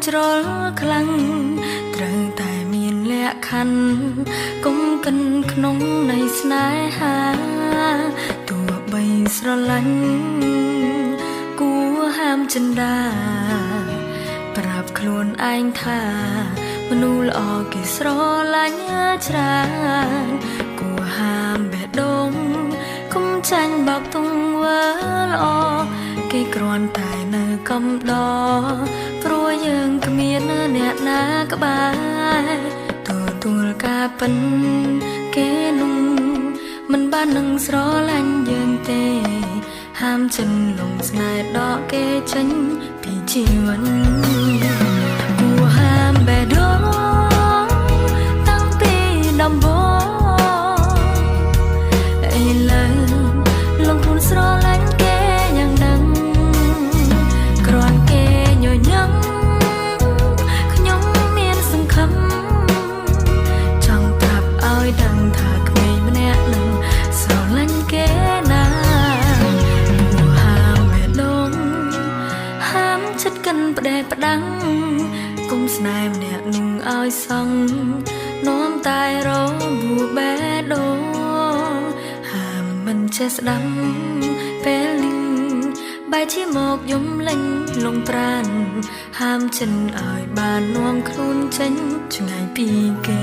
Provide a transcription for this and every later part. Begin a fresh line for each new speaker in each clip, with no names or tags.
ច្រលខ្លាំងត្រូវតែមានលក្ខខណ្ឌកុំកិនក្នុងនៃស្នេហាទោះបីស្រឡាញ់គួរហាមចិន្តាប្រាប់ខ្លួនឯងថាមនុស្សល្អគេស្រឡាញ់ច្រើនគួរហាមបេះដូងកុំចាញ់បោកទង្វើល្អគេគ្រាន់តែនៅកំដរព្រោះយើងគ្មានអ្នកណាក្បែរទទួលការពិនគេនោះមិនបាននឹងស្រឡាញ់យើងទេហាមចិនលងស្នេហ៍ដកគេចេញពីជីវិតគួរហាមបេះដូងតាំងពីដំបូងឥឡូវលងខ្លួនស្រឡាញ់គេយ៉ាងដឹងគ្រាន់គេញញឹមខ្ញុំមានសង្ឃឹមចង់ប្រាប់ឲ្យដឹងថាក្មេងម្នាក់នឹងស្រឡាញ់គេណាគួរហាមបេះដូងហាមចិត្តកិនផ្ដេសផ្ដាំងគុំស្នេហ៍ម្នាក់នឹងឲ្យសង់នាំតែរបួបេះដូងហាមមិនចេះស្ដាំពេលលីងបែរជាមកយំលេងលងប្រានហាមចិនឲ្យបាននាំខ្លួនចេញឆ្ងាយពីគេ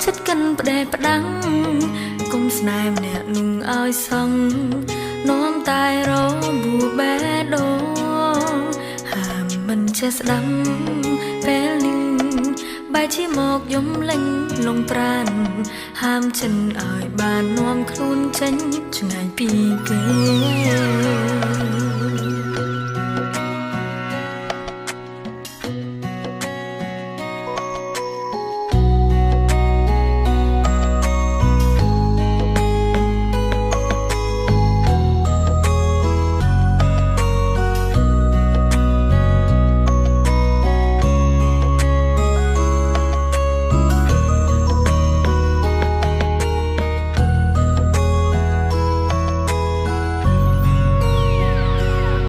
ចិត្តកិនផ្ដេសផ្ដាំងគុំស្នេហ៍ម្នាក់នឹងឲ្យសង់នាំតែរបួបេះដូងហាមមិនចេះស្ដាំពេលលីងបែរជាមកយំលេងលងប្រានហាមចិនឲ្យបាននាំខ្លួនចេញឆ្ងាយពីគេ